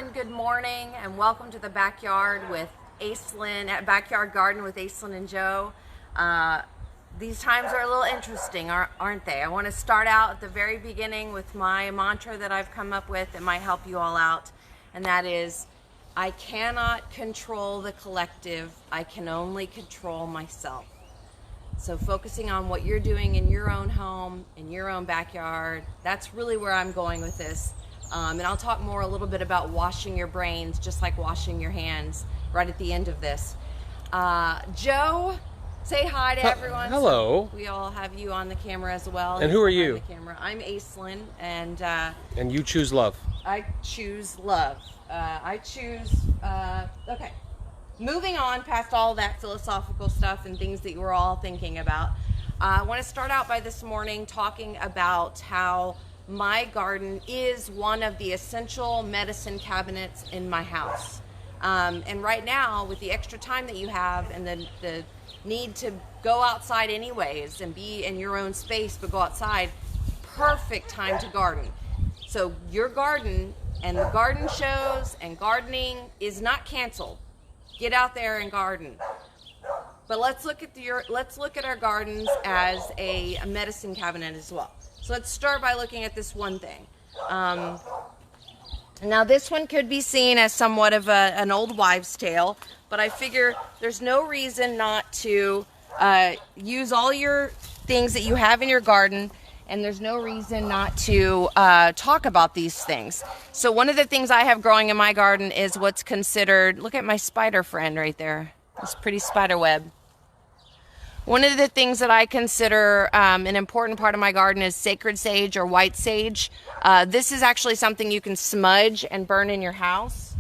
and good morning, and welcome to the backyard with Aislinn, at Backyard Garden with Aislinn and Joe. These times are a little interesting, aren't they? I want to start out at the very beginning with my mantra that I've come up with that might help you all out, and that is, I cannot control the collective, I can only control myself. So focusing on what you're doing in your own home, in your own backyard, that's really where I'm going with this. And I'll talk more a little bit about washing your brains, just like washing your hands, right at the end of this. Joe, say hi to everyone. Hello. So we all have you on the camera as well. And who are you? On the camera. I'm Aislinn, and you choose love. I choose love. Okay. Moving on past all that philosophical stuff and things that you were all thinking about, I want to start out by this morning talking about how my garden is one of the essential medicine cabinets in my house. And right now, with the extra time that you have and the need to go outside anyways and be in your own space but go outside, perfect time to garden. So your garden and the garden shows and gardening is not canceled. Get out there and garden. But let's look at our gardens as a medicine cabinet as well. So let's start by looking at this one thing. Now this one could be seen as somewhat of an old wives' tale, but I figure there's no reason not to use all your things that you have in your garden, and there's no reason not to talk about these things. So one of the things I have growing in my garden is what's considered, look at my spider friend right there, this pretty spider web. One of the things that I consider an important part of my garden is sacred sage or white sage. This is actually something you can smudge and burn in your house.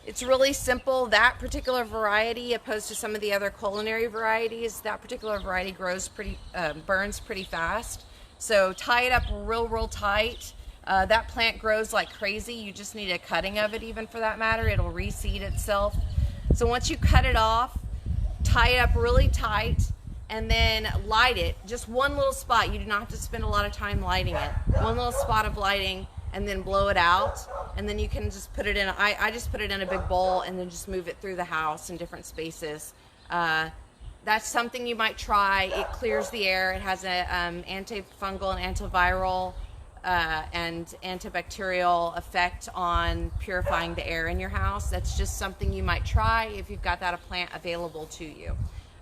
It's really simple. That particular variety, opposed to some of the other culinary varieties, that particular variety burns pretty fast. So tie it up real tight. That plant grows like crazy. You just need a cutting of it, even for that matter. It'll reseed itself. So once you cut it off, tie it up really tight, and then light it. Just one little spot. You do not have to spend a lot of time lighting it. One little spot of lighting, and then blow it out. And then you can just put it in, I just put it in a big bowl and then just move it through the house in different spaces. That's something you might try. It clears the air. It has a antifungal and antiviral and antibacterial effect on purifying the air in your house. That's just something you might try if you've got that plant available to you.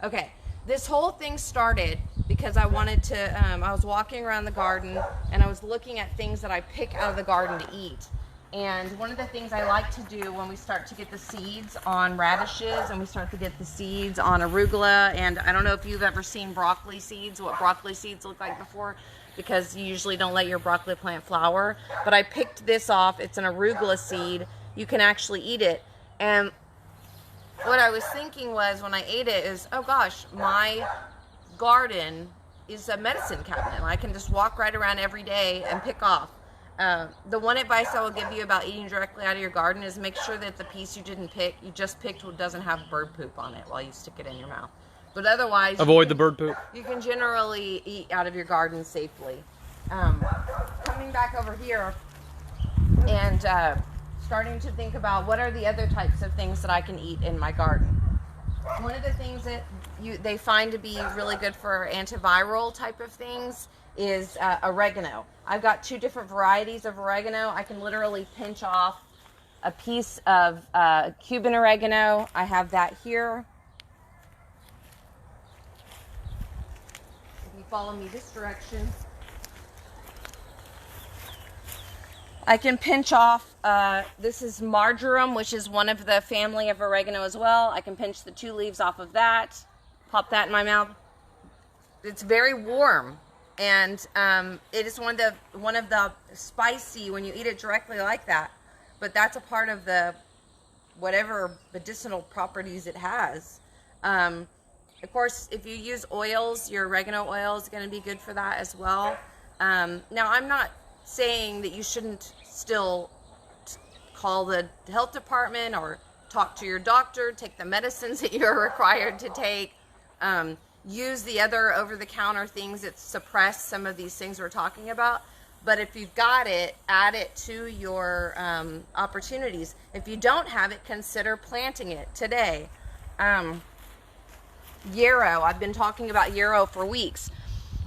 Okay, this whole thing started because I wanted to, I was walking around the garden and I was looking at things that I pick out of the garden to eat. And one of the things I like to do when we start to get the seeds on radishes and we start to get the seeds on arugula, and I don't know if you've ever seen broccoli seeds, what broccoli seeds look like before, because you usually don't let your broccoli plant flower. But I picked this off. It's an arugula seed. You can actually eat it. And what I was thinking was when I ate it is, oh gosh, my garden is a medicine cabinet. I can just walk right around every day and pick off. The one advice I will give you about eating directly out of your garden is make sure that the piece you just picked doesn't have bird poop on it while you stick it in your mouth. But otherwise, avoid the bird poop. You can generally eat out of your garden safely. Coming back over here and starting to think about what are the other types of things that I can eat in my garden. One of the things that they find to be really good for antiviral type of things is oregano. I've got 2 different varieties of oregano. I can literally pinch off a piece of Cuban oregano. I have that here. Follow me this direction. I can pinch off, this is marjoram, which is one of the family of oregano as well. I can pinch the 2 leaves off of that, pop that in my mouth. It's very warm, and it is one of the spicy when you eat it directly like that. But that's a part of the whatever medicinal properties it has. Of course, if you use oils, your oregano oil is going to be good for that as well. Now, I'm not saying that you shouldn't still call the health department or talk to your doctor, take the medicines that you're required to take, use the other over-the-counter things that suppress some of these things we're talking about. But if you've got it, add it to your opportunities. If you don't have it, consider planting it today. Yarrow, I've been talking about yarrow for weeks.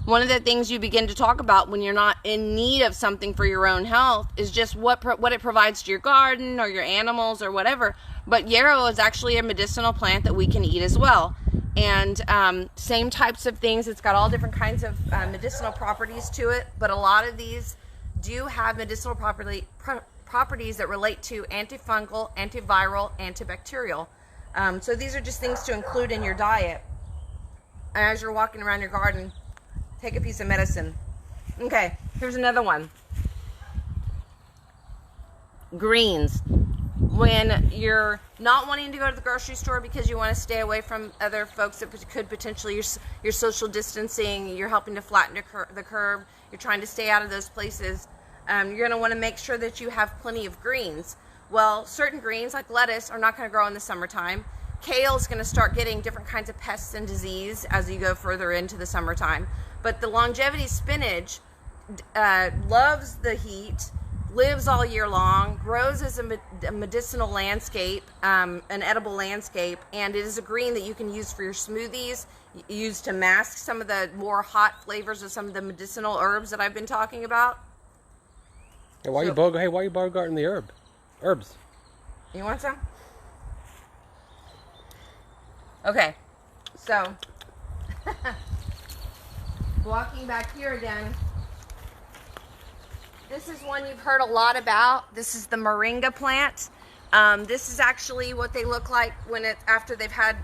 One of the things you begin to talk about when you're not in need of something for your own health is just what it provides to your garden or your animals or whatever. But yarrow is actually a medicinal plant that we can eat as well. And same types of things. It's got all different kinds of medicinal properties to it. But a lot of these do have medicinal properties that relate to antifungal, antiviral, antibacterial. So these are just things to include in your diet. As you're walking around your garden, take a piece of medicine. Okay, here's another one. Greens. When you're not wanting to go to the grocery store because you want to stay away from other folks that could potentially, you're social distancing, you're helping to flatten the curve, you're trying to stay out of those places, you're going to want to make sure that you have plenty of greens. Well, certain greens like lettuce are not going to grow in the summertime. Kale is going to start getting different kinds of pests and disease as you go further into the summertime. But the longevity spinach loves the heat, lives all year long, grows as a medicinal landscape, an edible landscape, and it is a green that you can use for your smoothies, use to mask some of the more hot flavors of some of the medicinal herbs that I've been talking about. Hey, why you bogarting the herbs? You want some? Okay, so walking back here again. This is one you've heard a lot about. This is the moringa plant. This is actually what they look like after they've had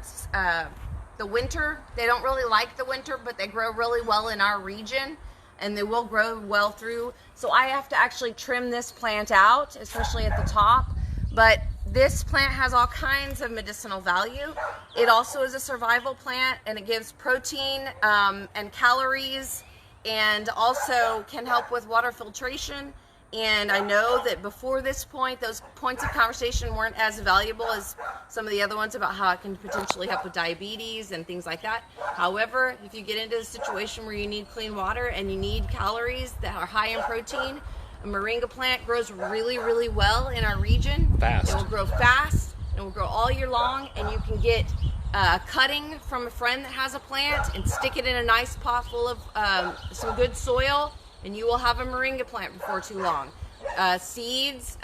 the winter. They don't really like the winter, but they grow really well in our region, and they will grow well through. So I have to actually trim this plant out, especially at the top. But this plant has all kinds of medicinal value. It also is a survival plant, and it gives protein and calories, and also can help with water filtration. And I know that before this point, those points of conversation weren't as valuable as some of the other ones about how it can potentially help with diabetes and things like that. However, if you get into a situation where you need clean water and you need calories that are high in protein, a moringa plant grows really, really well in our region. Fast. It will grow fast. It will grow all year long, and you can get a cutting from a friend that has a plant and stick it in a nice pot full of some good soil, and you will have a moringa plant before too long. Seeds,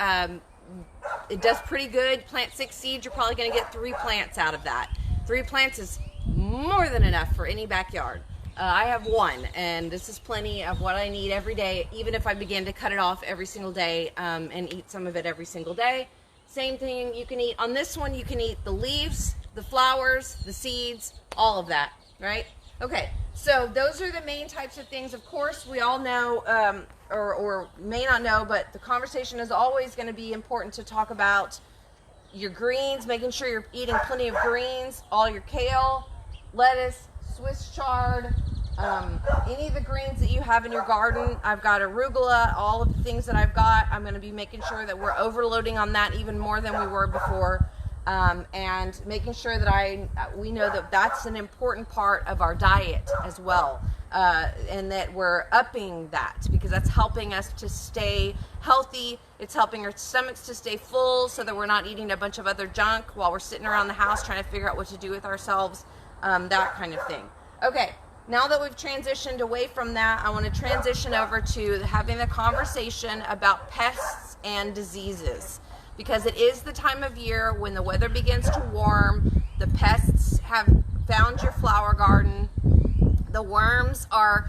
it does pretty good. Plant 6 seeds, you're probably going to get 3 plants out of that. 3 plants is more than enough for any backyard. I have 1, and this is plenty of what I need every day, even if I begin to cut it off every single day and eat some of it every single day. Same thing you can eat. On this one, you can eat the leaves, the flowers, the seeds, all of that, right? Okay, so those are the main types of things. Of course, we all know, or may not know, but the conversation is always going to be important to talk about your greens, making sure you're eating plenty of greens, all your kale, lettuce, Swiss chard, any of the greens that you have in your garden. I've got arugula, all of the things that I've got. I'm going to be making sure that we're overloading on that even more than we were before, and making sure that we know that that's an important part of our diet as well, and that we're upping that, because that's helping us to stay healthy. It's helping our stomachs to stay full so that we're not eating a bunch of other junk while we're sitting around the house trying to figure out what to do with ourselves. That kind of thing. Okay, now that we've transitioned away from that, I want to transition over to having a conversation about pests and diseases, because it is the time of year when the weather begins to warm. The pests have found your flower garden. The worms are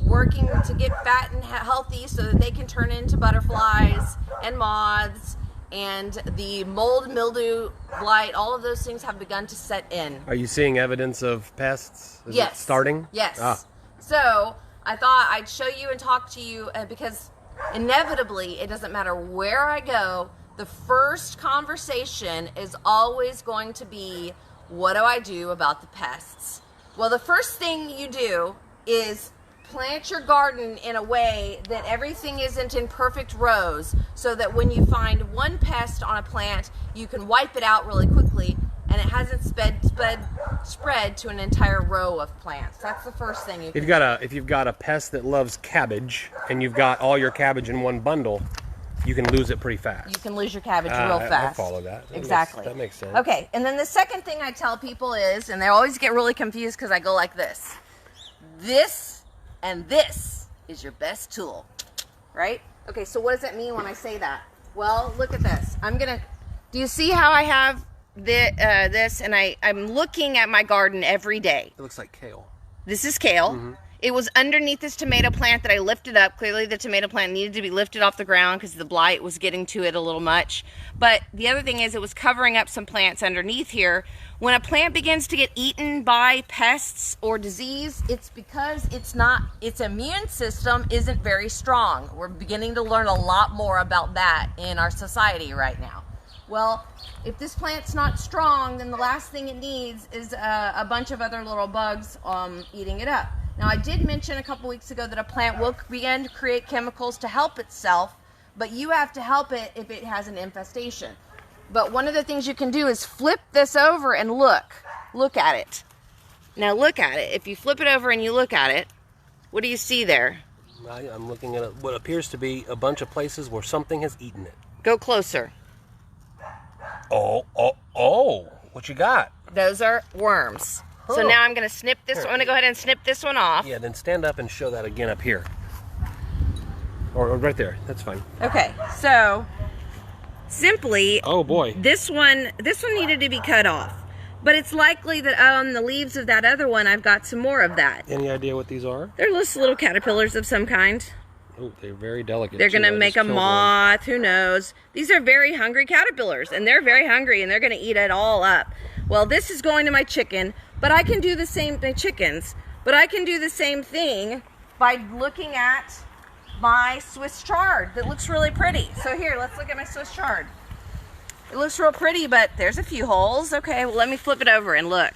working to get fat and healthy so that they can turn into butterflies and moths. And the mold, mildew, blight, all of those things have begun to set in. Are you seeing evidence of pests? Is Yes. it starting? Yes. Ah. So I thought I'd show you and talk to you because inevitably, it doesn't matter where I go, the first conversation is always going to be, what do I do about the pests? Well, the first thing you do is plant your garden in a way that everything isn't in perfect rows, so that when you find one pest on a plant, you can wipe it out really quickly. and it hasn't spread to an entire row of plants. That's the first thing you can do. If you've got a pest that loves cabbage and you've got all your cabbage in one bundle, you can lose it pretty fast. You can lose your cabbage real fast. I follow that. Exactly. That makes sense. Okay, and then the second thing I tell people is, and they always get really confused because I go like this. This and this is your best tool, right? Okay, so what does that mean when I say that? Well, look at this. Do you see how I have this, and I'm looking at my garden every day. It looks like kale. This is kale. Mm-hmm. It was underneath this tomato plant that I lifted up. Clearly the tomato plant needed to be lifted off the ground because the blight was getting to it a little much. But the other thing is it was covering up some plants underneath here. When a plant begins to get eaten by pests or disease, it's because its immune system isn't very strong. We're beginning to learn a lot more about that in our society right now. Well, if this plant's not strong, then the last thing it needs is a bunch of other little bugs eating it up. Now, I did mention a couple weeks ago that a plant will begin to create chemicals to help itself, but you have to help it if it has an infestation. But one of the things you can do is flip this over and look at it. Now look at it. If you flip it over and you look at it, what do you see there? I'm looking at what appears to be a bunch of places where something has eaten it. Go closer. Oh, what you got? Those are worms. Huh. So now I'm going to snip this one. I'm going to go ahead and snip this one off. Yeah, then stand up and show that again up here. Or right there. That's fine. Okay, so simply, oh boy, this one needed to be cut off. But it's likely that on the leaves of that other one, I've got some more of that. Any idea what these are? They're just little caterpillars of some kind. Oh, they're very delicate. They're going to make a moth. One. Who knows? These are very hungry caterpillars, and they're very hungry, and they're going to eat it all up. Well, this is going to my chicken, but I can do the same thing. Chickens, but I can do the same thing by looking at my Swiss chard that looks really pretty. So here, let's look at my Swiss chard. It looks real pretty, but there's a few holes. Okay, well, let me flip it over and look.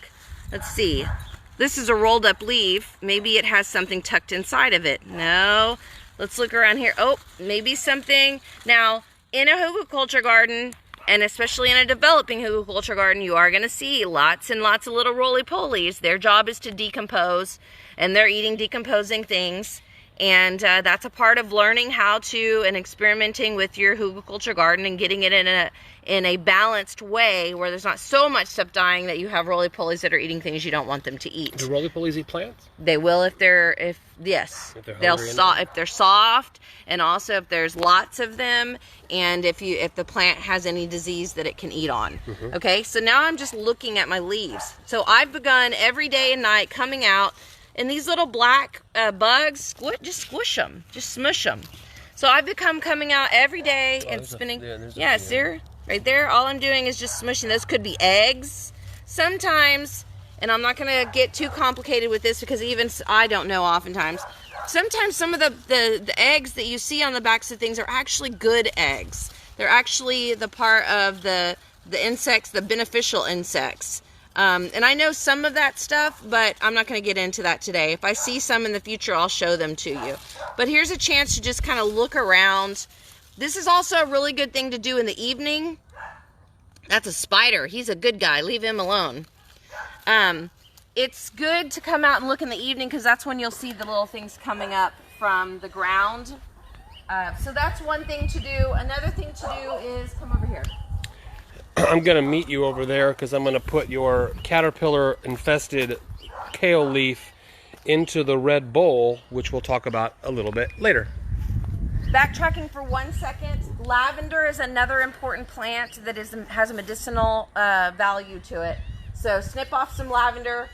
Let's see. This is a rolled up leaf. Maybe it has something tucked inside of it. No. Let's look around here. Oh, maybe something. Now, in a hugelkultur garden, and especially in a developing hugelkultur garden, you are going to see lots and lots of little roly-polies. Their job is to decompose, and they're eating decomposing things. And that's a part of learning how to and experimenting with your hugelkultur garden and getting it in a balanced way where there's not so much stuff dying that you have roly-polies that are eating things you don't want them to eat. Do roly-polies eat plants? They will if they're soft, and also if there's lots of them, and if the plant has any disease that it can eat on. Mm-hmm. Okay, so now I'm just looking at my leaves. So I've begun every day and night coming out. And these little black bugs, just squish them, just smush them. So I've become coming out every day and spinning. See, right there, all I'm doing is just smushing. Those could be eggs. Sometimes, and I'm not going to get too complicated with this because even I don't know oftentimes. Sometimes some of the eggs that you see on the backs of things are actually good eggs. They're actually the part of the insects, the beneficial insects. And I know some of that stuff, but I'm not going to get into that today. If I see some in the future, I'll show them to you. But here's a chance to just kind of look around. This is also a really good thing to do in the evening. That's a spider. He's a good guy. Leave him alone. It's good to come out and look in the evening because that's when you'll see the little things coming up from the ground. So that's one thing to do. Another thing to do is come over here. I'm going to meet you over there because I'm going to put your caterpillar-infested kale leaf into the red bowl, which we'll talk about a little bit later. Backtracking for 1 second, lavender is another important plant that has a medicinal value to it. So snip off some lavender.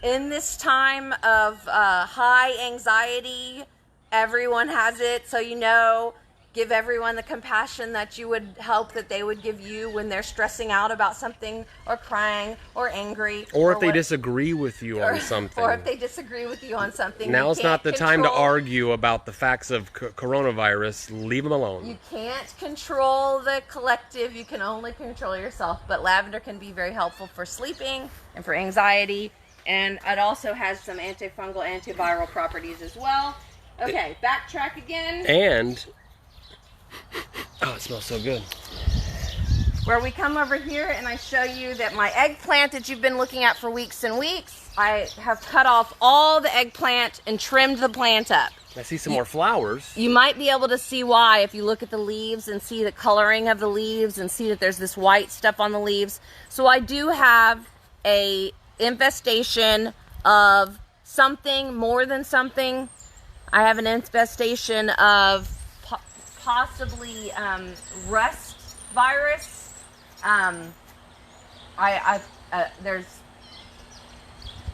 In this time of high anxiety, everyone has it, so you know. Give everyone the compassion that you would hope that they would give you when they're stressing out about something or crying or angry. Or if they disagree with you on something. Or if they disagree with you on something. Now's not the time to argue about the facts of coronavirus. Leave them alone. You can't control the collective. You can only control yourself. But lavender can be very helpful for sleeping and for anxiety. And it also has some antifungal, antiviral properties as well. Okay, backtrack again. And... oh, it smells so good. where we come over here and I show you that my eggplant that you've been looking at for weeks and weeks, I have cut off all the eggplant and trimmed the plant up. I see some more flowers. You might be able to see why if you look at the leaves and see the coloring of the leaves and see that there's this white stuff on the leaves. So I do have a infestation of something more than something. I have an infestation of possibly rust virus. There's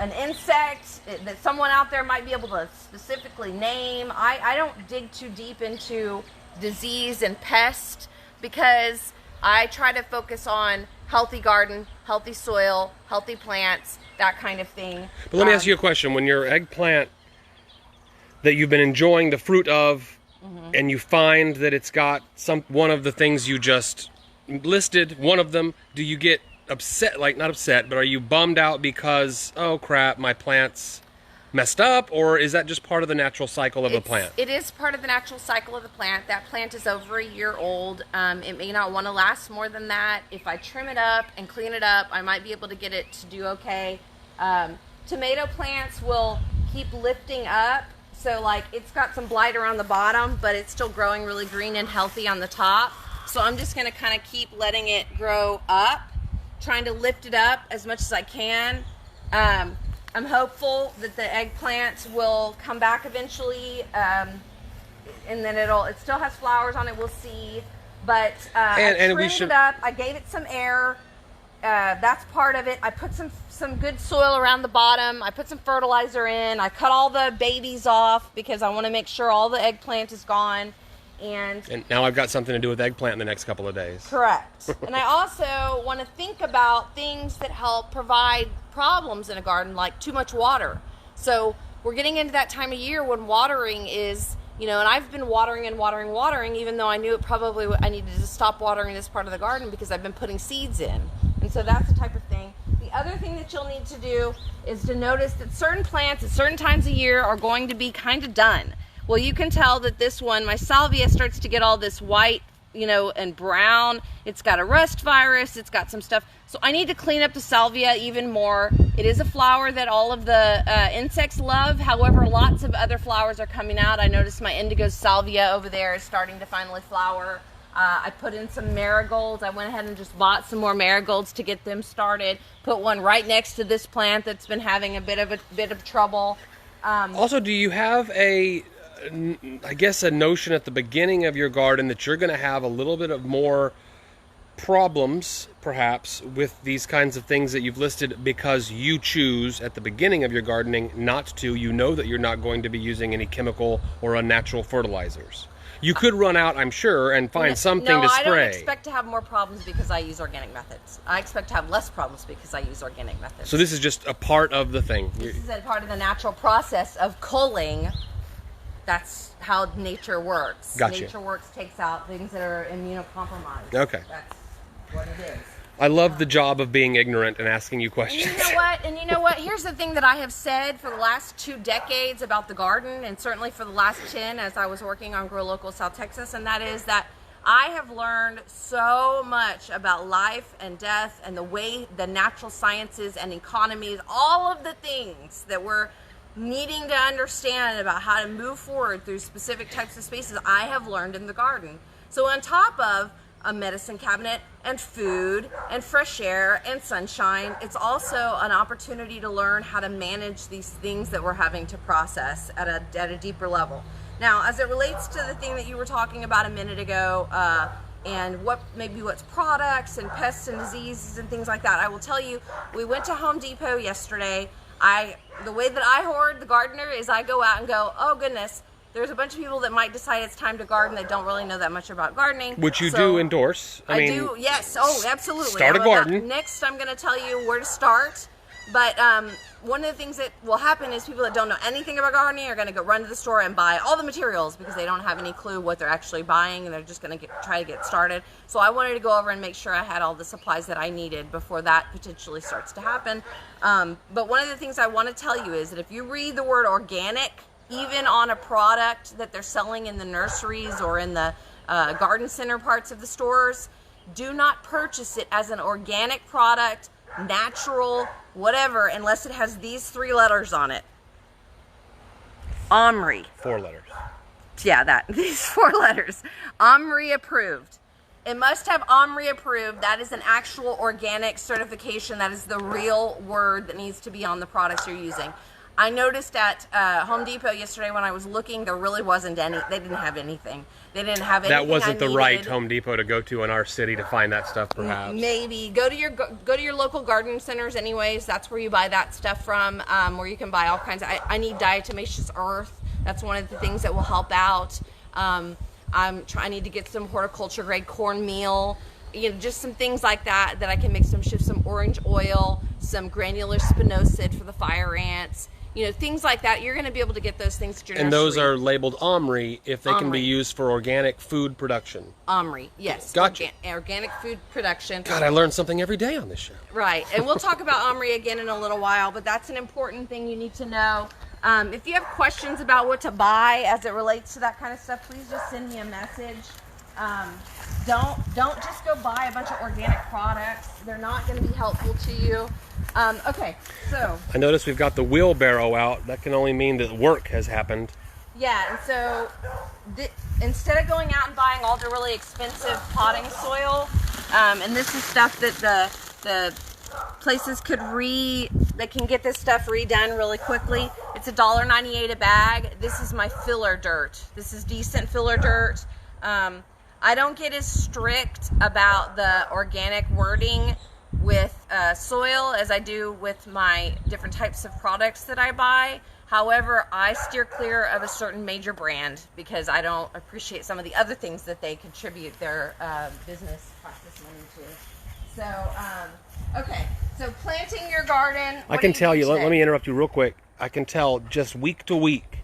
an insect that someone out there might be able to specifically name. I don't dig too deep into disease and pest because I try to focus on healthy garden, healthy soil, healthy plants, that kind of thing. But let me ask you a question. When your eggplant that you've been enjoying the fruit of, and you find that it's got one of the things you just listed, one of them, do you get upset, like not upset, but are you bummed out because, oh crap, my plant's messed up, or is that just part of the natural cycle of the plant? It is part of the natural cycle of the plant. That plant is over a year old. It may not want to last more than that. If I trim it up and clean it up, I might be able to get it to do okay. Tomato plants will keep lifting up. So like it's got some blight around the bottom, but it's still growing really green and healthy on the top. So I'm just going to kind of keep letting it grow up, trying to lift it up as much as I can. I'm hopeful that the eggplant will come back eventually, and then it still has flowers on it, we'll see. But I trimmed it up, I gave it some air, that's part of it. I put some good soil around the bottom, I put some fertilizer in, I cut all the babies off because I want to make sure all the eggplant is gone. And now I've got something to do with eggplant in the next couple of days. Correct. And I also want to think about things that help provide problems in a garden, like too much water. So we're getting into that time of year when watering is, and I've been watering, even though I knew I needed to stop watering this part of the garden because I've been putting seeds in. And so that's the type of thing. The other thing that you'll need to do is to notice that certain plants at certain times of year are going to be kind of done. Well, you can tell that this one, my salvia, starts to get all this white, and brown. It's got a rust virus. It's got some stuff. So I need to clean up the salvia even more. It is a flower that all of the insects love. However, lots of other flowers are coming out. I noticed my indigo salvia over there is starting to finally flower. I put in some marigolds. I went ahead and just bought some more marigolds to get them started. Put one right next to this plant that's been having a bit of trouble. Also, do you have a notion at the beginning of your garden that you're going to have a little bit of more problems, perhaps, with these kinds of things that you've listed because you choose at the beginning of your gardening not to? You know that you're not going to be using any chemical or unnatural fertilizers. You could run out, I'm sure, and find something to spray. No, I don't expect to have more problems because I use organic methods. I expect to have less problems because I use organic methods. So this is just a part of the thing. This is a part of the natural process of culling. That's how nature works. Gotcha. Nature works takes out things that are immunocompromised. Okay. That's what it is. I love the job of being ignorant and asking you questions. And you know what? Here's the thing that I have said for the last 2 decades about the garden, and certainly for the last 10 as I was working on Grow Local South Texas, and that is that I have learned so much about life and death and the way the natural sciences and economies, all of the things that we're needing to understand about how to move forward through specific types of spaces, I have learned in the garden. So on top of a medicine cabinet and food and fresh air and sunshine, it's also an opportunity to learn how to manage these things that we're having to process at a deeper level. Now, as it relates to the thing that you were talking about a minute ago, and what's products and pests and diseases and things like that, I will tell you, we went to Home Depot yesterday. The way that I hoard the gardener is I go out and go, oh goodness, there's a bunch of people that might decide it's time to garden that don't really know that much about gardening. Which you do endorse. I do, yes. Oh, absolutely. Start a garden. Next, I'm going to tell you where to start. But one of the things that will happen is people that don't know anything about gardening are going to go run to the store and buy all the materials because they don't have any clue what they're actually buying, and they're just going to try to get started. So I wanted to go over and make sure I had all the supplies that I needed before that potentially starts to happen. But one of the things I want to tell you is that if you read the word organic, even on a product that they're selling in the nurseries or in the garden center parts of the stores, Do not purchase it as an organic product, natural, whatever, unless it has these 3 letters on it. OMRI. 4 letters. Yeah, that. These 4 letters. OMRI approved. It must have OMRI approved. That is an actual organic certification. That is the real word that needs to be on the products you're using. I noticed at Home Depot yesterday when I was looking, there really wasn't any. They didn't have anything. They didn't have anything. That wasn't the right Home Depot to go to in our city to find that stuff, perhaps. Maybe go to your local garden centers. Anyways, that's where you buy that stuff from. Where you can buy all kinds of. I need diatomaceous earth. That's one of the things that will help out. I need to get some horticulture grade cornmeal. You know, just some things like that I can mix some orange oil, some granular spinosad for the fire ants. You know, things like that. You're going to be able to get those things at your nursery. And those are labeled OMRI if they can be used for organic food production. OMRI, yes. Gotcha. Organic food production. God, I learn something every day on this show. Right. And we'll talk about OMRI again in a little while, but that's an important thing you need to know. If you have questions about what to buy as it relates to that kind of stuff, please just send me a message. Don't just go buy a bunch of organic products. They're not going to be helpful to you. Okay, so I notice we've got the wheelbarrow out. That can only mean that work has happened. Yeah, and so instead of going out and buying all the really expensive potting soil, and this is stuff that the places that can get this stuff redone really quickly. It's $1.98 a bag. This is my filler dirt. This is decent filler dirt. I don't get as strict about the organic wording with soil as I do with my different types of products that I buy. However, I steer clear of a certain major brand because I don't appreciate some of the other things that they contribute their business practice money to. So, okay, so planting your garden. I can tell you, let me interrupt you real quick. I can tell just week to week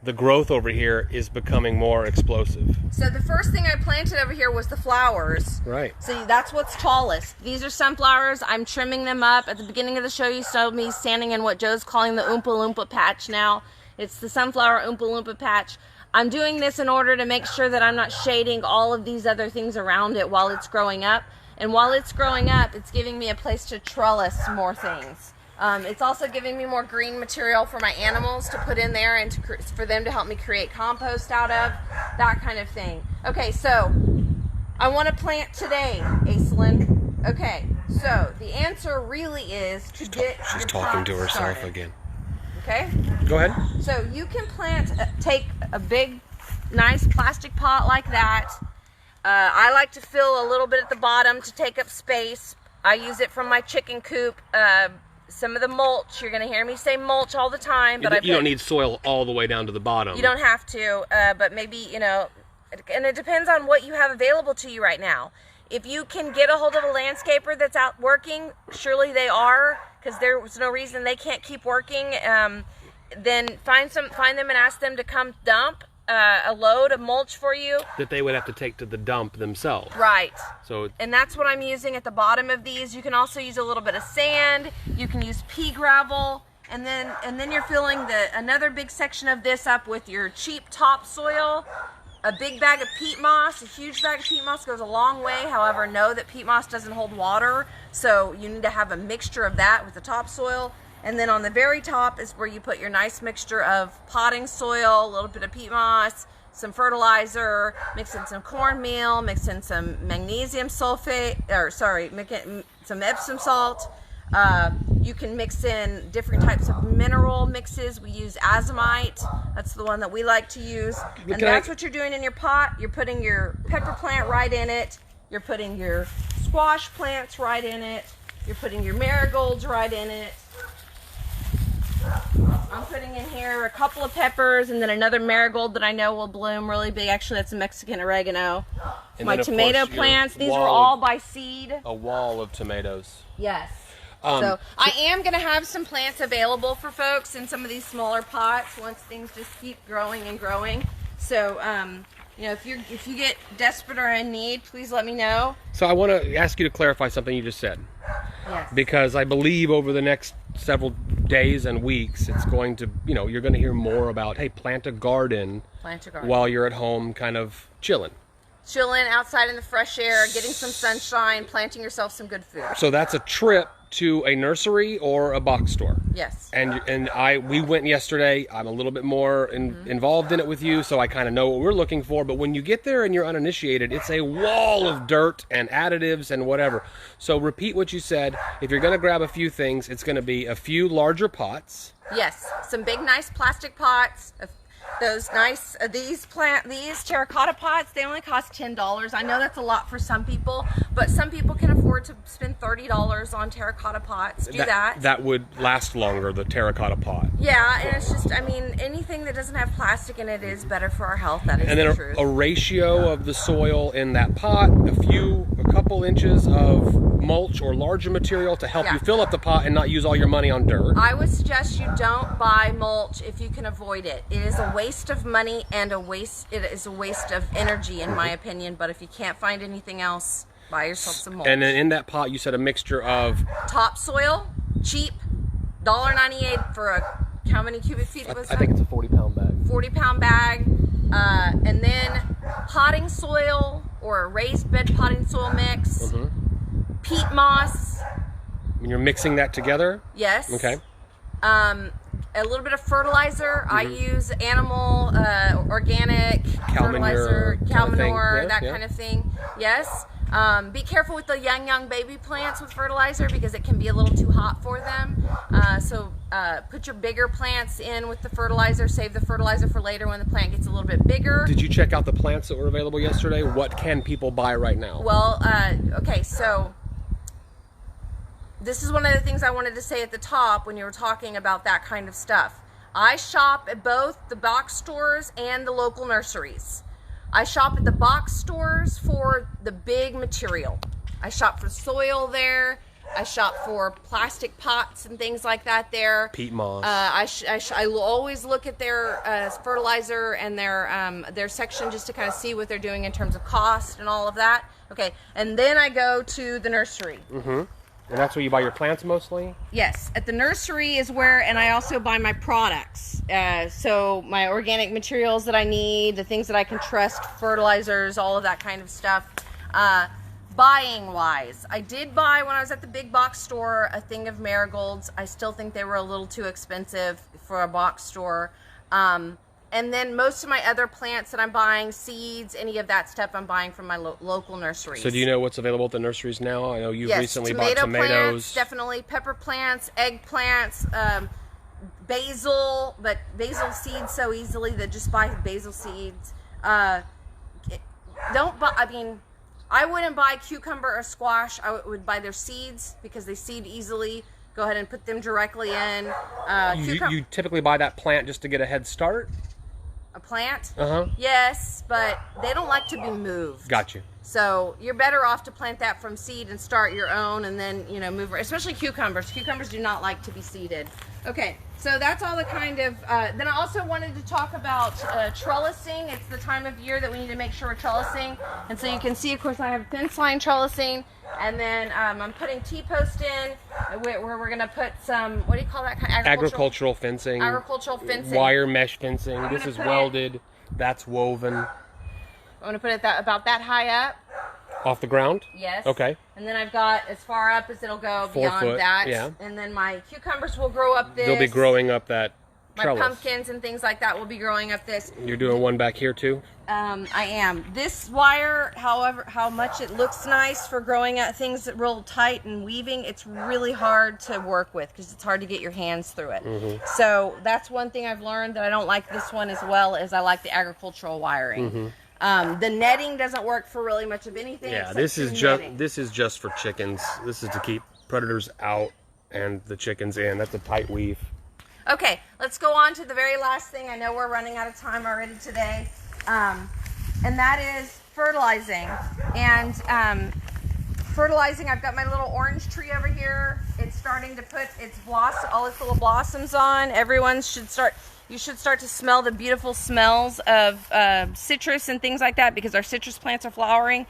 the growth over here is becoming more explosive. So the first thing I planted over here was the flowers. Right. So that's what's tallest. These are sunflowers. I'm trimming them up. At the beginning of the show, you saw me standing in what Joe's calling the Oompa Loompa patch now. It's the sunflower Oompa Loompa patch. I'm doing this in order to make sure that I'm not shading all of these other things around it while it's growing up. And while it's growing up, it's giving me a place to trellis more things. It's also giving me more green material for my animals to put in there and for them to help me create compost out of, that kind of thing. Okay, so I want to plant today, Aislinn. Okay, so the answer really is to get She's talking to herself started. Again. Okay? Go ahead. So you can take a big, nice plastic pot like that. I like to fill a little bit at the bottom to take up space. I use it from my chicken coop. Some of the mulch, you're going to hear me say mulch all the time. But you don't need soil all the way down to the bottom. You don't have to, but maybe, you know, and it depends on what you have available to you right now. If you can get a hold of a landscaper that's out working, surely they are, because there's no reason they can't keep working. Then find them and ask them to come dump a load of mulch for you. That they would have to take to the dump themselves. Right. So, and that's what I'm using at the bottom of these. You can also use a little bit of sand. You can use pea gravel. And then you're filling another big section of this up with your cheap topsoil. A big bag of peat moss. A huge bag of peat moss goes a long way. However, know that peat moss doesn't hold water. So you need to have a mixture of that with the topsoil. And then on the very top is where you put your nice mixture of potting soil, a little bit of peat moss, some fertilizer, mix in some cornmeal, mix in some magnesium sulfate, some Epsom salt. You can mix in different types of mineral mixes. We use azomite. That's the one that we like to use. And that's what you're doing in your pot. You're putting your pepper plant right in it. You're putting your squash plants right in it. You're putting your marigolds right in it. I'm putting in here a couple of peppers and then another marigold that I know will bloom really big. Actually, that's a Mexican oregano. And my tomato plants, these were all by seed. A wall of tomatoes. Yes. So I am going to have some plants available for folks in some of these smaller pots once things just keep growing and growing. So, you know, if you get desperate or in need, please let me know. So I want to ask you to clarify something you just said. Yes. Because I believe over the next several days and weeks, it's going to, you know, you're going to hear more about, hey, plant a garden Plant a garden. while you're at home kind of chilling. chilling outside in the fresh air, getting some sunshine, planting yourself some good food. So that's a trip to a nursery or a box store. Yes. And we went yesterday. I'm a little bit more involved in it with you, so I kind of know what we're looking for. But when you get there and you're uninitiated, it's a wall of dirt and additives and whatever. So repeat what you said. If you're going to grab a few things, it's going to be a few larger pots. Yes, some big nice plastic pots. Those nice these terracotta pots, they only cost $10. I know that's a lot for some people, but some people can afford to spend $30 on terracotta pots. Do that. That would last longer, the terracotta pot. Yeah, and it's just, I mean, anything that doesn't have plastic in it is better for our health. That is and then the truth. a ratio of the soil in that pot, a couple inches of mulch or larger material to help you fill up the pot and not use all your money on dirt. I would suggest you don't buy mulch if you can avoid it. It is a waste of money and it is a waste of energy, in my opinion. But if you can't find anything else, buy yourself some mulch. And then in that pot, you said a mixture of topsoil, cheap, $1.98 for how many cubic feet was that? I think it's a 40-pound bag. 40-pound bag, and then potting soil or a raised bed potting soil mix, peat moss. When you're mixing that together? Yes. Okay. A little bit of fertilizer. I use animal, organic fertilizer, cow manure, that kind of thing. Yes. Be careful with the young baby plants with fertilizer because it can be a little too hot for them. So put your bigger plants in with the fertilizer. Save the fertilizer for later when the plant gets a little bit bigger. Did you check out the plants that were available yesterday? What can people buy right now? Well, okay, so this is one of the things I wanted to say at the top when you were talking about that kind of stuff. I shop at both the box stores and the local nurseries. I shop at the box stores for the big material. I shop for soil there. I shop for plastic pots and things like that there. Peat moss. I will always look at their fertilizer and their section just to kind of see what they're doing in terms of cost and all of that. Okay, and then I go to the nursery. And that's where you buy your plants mostly? Yes, at the nursery is where, and I also buy my products. So my organic materials that I need, the things that I can trust, fertilizers, all of that kind of stuff. Buying wise, I did buy when I was at the big box store a thing of marigolds. I still think they were a little too expensive for a box store. And then most of my other plants that I'm buying, seeds, any of that stuff, I'm buying from my local nurseries. So do you know what's available at the nurseries now? I know you've recently bought tomatoes. Plants, definitely. Pepper plants, eggplants, basil, but basil seeds so easily that just buy basil seeds. Don't buy, I mean, I wouldn't buy cucumber or squash. I would buy their seeds because they seed easily. Go ahead and put them directly in. You typically buy that plant just to get a head start? A plant? Uh-huh. Yes, but they don't like to be moved. Got you. So you're better off to plant that from seed and start your own and then, you know, move, especially cucumbers. Cucumbers do not like to be seeded. Okay, so that's all the kind of, then I also wanted to talk about trellising. It's the time of year that we need to make sure we're trellising. And so you can see, of course, I have fence line trellising. And then I'm putting T-post in where we're going to put some, what do you call that? Agricultural fencing. Agricultural fencing. Wire mesh fencing. This is welded. That's woven. I want to put it about that high up. Off the ground? Yes. Okay. And then I've got as far up as it'll go beyond that. Yeah. And then my cucumbers will grow up this. They'll be growing up that trellis. My pumpkins and things like that will be growing up this. You're doing one back here too? I am. This wire, however, how much it looks nice for growing at things that real tight and weaving, it's really hard to work with because it's hard to get your hands through it. So that's one thing I've learned, that I don't like this one as well as I like the agricultural wiring. The netting doesn't work for really much of anything. Yeah, this is just for chickens. This is to keep predators out and the chickens in. That's a tight weave. Okay, let's go on to the very last thing. I know we're running out of time already today. And that is fertilizing. And fertilizing, I've got my little orange tree over here. It's starting to put all its little blossoms on. You should start to smell the beautiful smells of citrus and things like that because our citrus plants are flowering.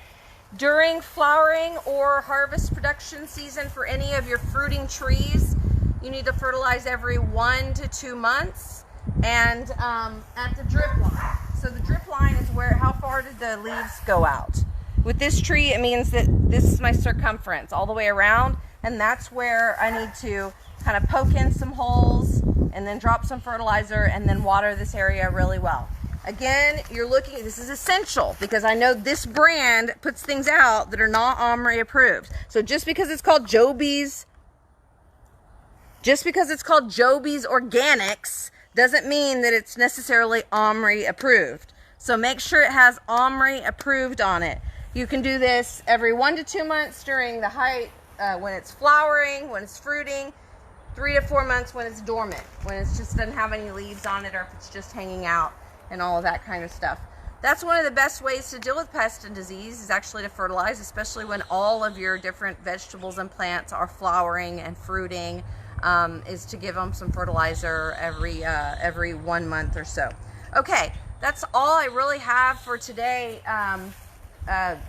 During flowering or harvest production season for any of your fruiting trees, you need to fertilize every 1 to 2 months and at the drip line. So the drip line is how far far did the leaves go out? With this tree, it means that this is my circumference all the way around, and that's where I need to kind of poke in some holes and then drop some fertilizer and then water this area really well. Again, you're looking, this is essential because I know this brand puts things out that are not OMRI approved. So just because it's called Joby's Organics doesn't mean that it's necessarily OMRI approved. So make sure it has OMRI approved on it. You can do this every 1 to 2 months during the height, when it's flowering, when it's fruiting, 3 to 4 months when it's dormant, when it just doesn't have any leaves on it, or if it's just hanging out and all of that kind of stuff. That's one of the best ways to deal with pest and disease, is actually to fertilize, especially when all of your different vegetables and plants are flowering and fruiting, is to give them some fertilizer every 1 month or so. Okay, that's all I really have for today.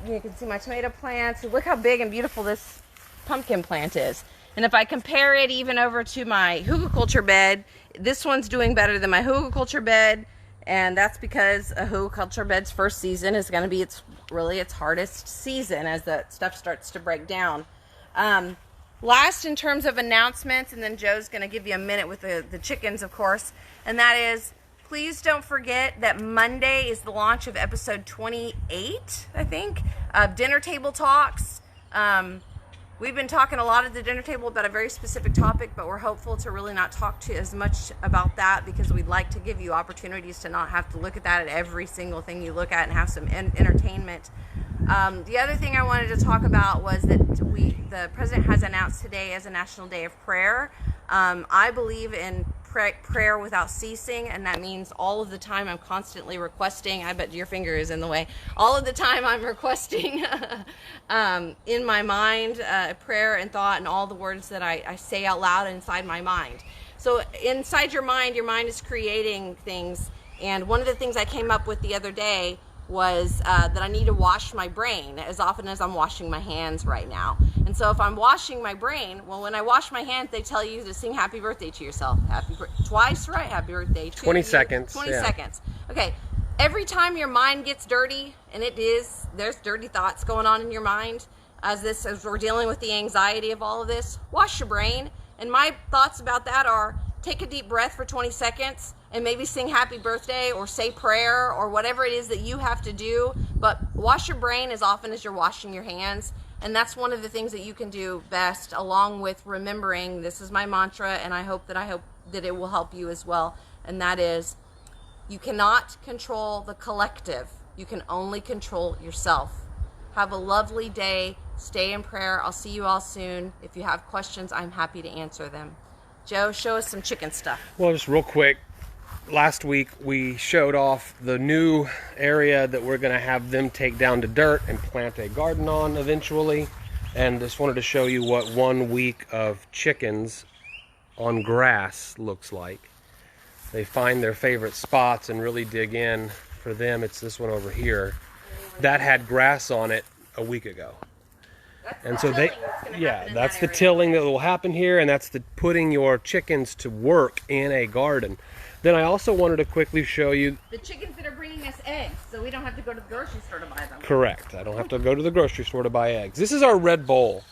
You can see my tomato plants. Look how big and beautiful this pumpkin plant is. And if I compare it even over to my hugelkultur bed, this one's doing better than my hugelkultur bed. And that's because a hugelkultur bed's first season is going to be its hardest season as the stuff starts to break down. Last, in terms of announcements, and then Joe's going to give you a minute with the chickens, of course, and that is, please don't forget that Monday is the launch of episode 28, I think, of Dinner Table Talks. We've been talking a lot at the dinner table about a very specific topic, but we're hopeful to really not talk to as much about that, because we'd like to give you opportunities to not have to look at that at every single thing you look at, and have some entertainment. The other thing I wanted to talk about was that the president has announced today as a National Day of Prayer. I believe in prayer without ceasing, and that means all of the time I'm constantly requesting. I bet your finger is in the way. All of the time I'm requesting in my mind prayer and thought, and all the words that I say out loud inside my mind. So inside your mind is creating things, and one of the things I came up with the other day was that I need to wash my brain as often as I'm washing my hands right now. And so if I'm washing my brain, well, when I wash my hands, they tell you to sing happy birthday to yourself. Twice, right? Happy birthday to 20 seconds. 20 seconds. Okay. Every time your mind gets dirty, and there's dirty thoughts going on in your mind as we're dealing with the anxiety of all of this, wash your brain. And my thoughts about that are, take a deep breath for 20 seconds and maybe sing happy birthday or say prayer or whatever it is that you have to do. But wash your brain as often as you're washing your hands. And that's one of the things that you can do best, along with remembering, this is my mantra, and I hope that it will help you as well. And that is, you cannot control the collective. You can only control yourself. Have a lovely day. Stay in prayer. I'll see you all soon. If you have questions, I'm happy to answer them. Joe, show us some chicken stuff. Well, just real quick, last week we showed off the new area that we're going to have them take down to dirt and plant a garden on eventually. And just wanted to show you what 1 week of chickens on grass looks like. They find their favorite spots and really dig in. For them, it's this one over here. That had grass on it a week ago. And so that's the tilling that will happen here, and that's the putting your chickens to work in a garden. Then I also wanted to quickly show you the chickens that are bringing us eggs, so we don't have to go to the grocery store to buy them. Correct. I don't have to go to the grocery store to buy eggs. This is our red bowl.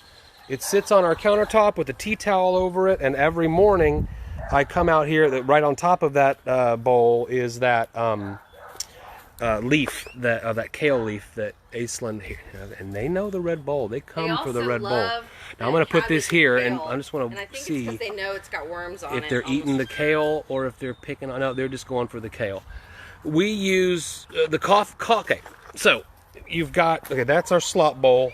It sits on our countertop with a tea towel over it, and every morning I come out here. Right on top of that bowl is that leaf, that kale leaf that Aislinn, and they know the red bowl. They come for the red bowl. Now I'm going to put this here, and I just want to see it's because they know it's got worms on it. If they're eating the kale or if they're picking on. No, they're just going for the kale. We use the okay. So you've got that's our slop bowl,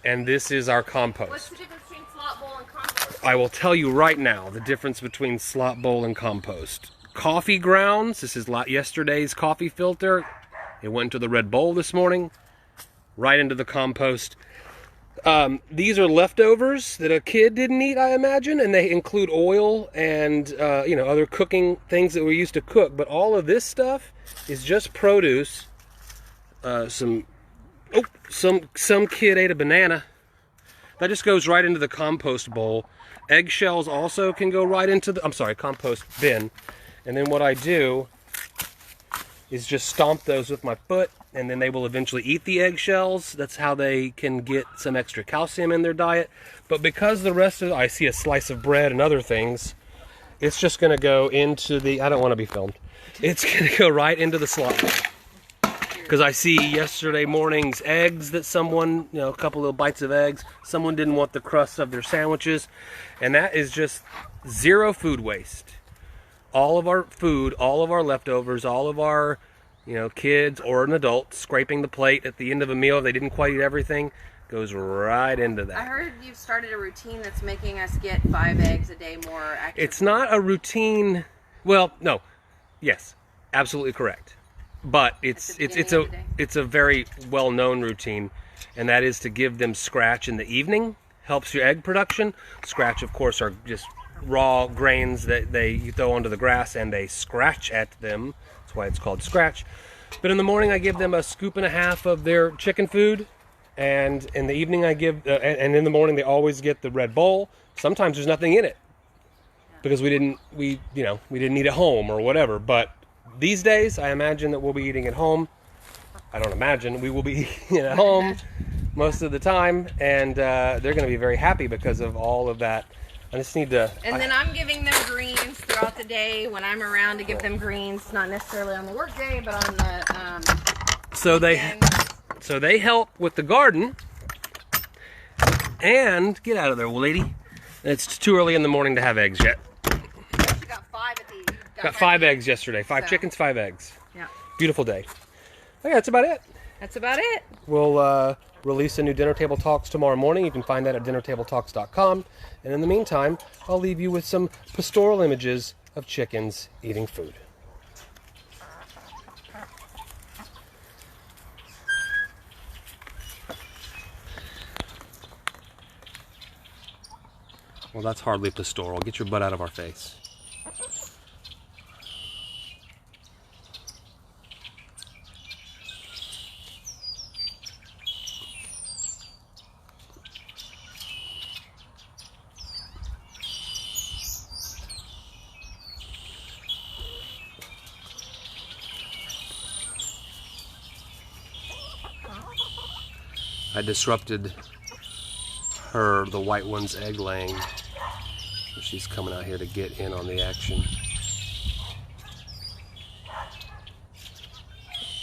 and this is our compost. What's the difference between slop bowl and compost? I will tell you right now the difference between slop bowl and compost. Coffee grounds. This is yesterday's coffee filter. It went into the red bowl this morning, right into the compost. These are leftovers that a kid didn't eat, I imagine, and they include oil and other cooking things that we used to cook. But all of this stuff is just produce. Some kid ate a banana. That just goes right into the compost bowl. Eggshells also can go right into the compost bin. And then what I do is just stomp those with my foot, and then they will eventually eat the eggshells. That's how they can get some extra calcium in their diet. But because the rest of, I see a slice of bread and other things, it's just going to go into the, I don't want to be filmed. It's going to go right into the slot. Because I see yesterday morning's eggs that someone, a couple little bites of eggs, someone didn't want the crust of their sandwiches. And that is just zero food waste. All of our food, all of our leftovers, all of our, kids or an adult scraping the plate at the end of a meal, if they didn't quite eat everything, goes right into that. I heard you've started a routine that's making us get 5 eggs a day more active. It's not a routine. Well, no. Yes, absolutely correct. But it's a very well-known routine, and that is to give them scratch in the evening. Helps your egg production. Scratch, of course, are just raw grains that you throw onto the grass and they scratch at them. That's why it's called scratch. But in the morning I give them a scoop and a half of their chicken food, and in the evening I give and in the morning they always get the red bowl. Sometimes there's nothing in it because we didn't eat at home or whatever. But these days I imagine that we'll be eating at home. I don't imagine, we will be eating at home most of the time, and they're going to be very happy because of all of that. I just need to... And then I'm giving them greens throughout the day when I'm around to give them greens, not necessarily on the work day, but on the So they help with the garden, and get out of there, lady. It's too early in the morning to have eggs yet. You got 5 at the... Got 5 eggs yesterday. 5 chickens, 5 eggs. Yeah. Beautiful day. Okay, that's about it. That's about it. We'll release a new Dinner Table Talks tomorrow morning. You can find that at dinnertabletalks.com. And in the meantime, I'll leave you with some pastoral images of chickens eating food. Well, that's hardly pastoral. Get your butt out of our face. I disrupted the white one's egg laying. She's coming out here to get in on the action.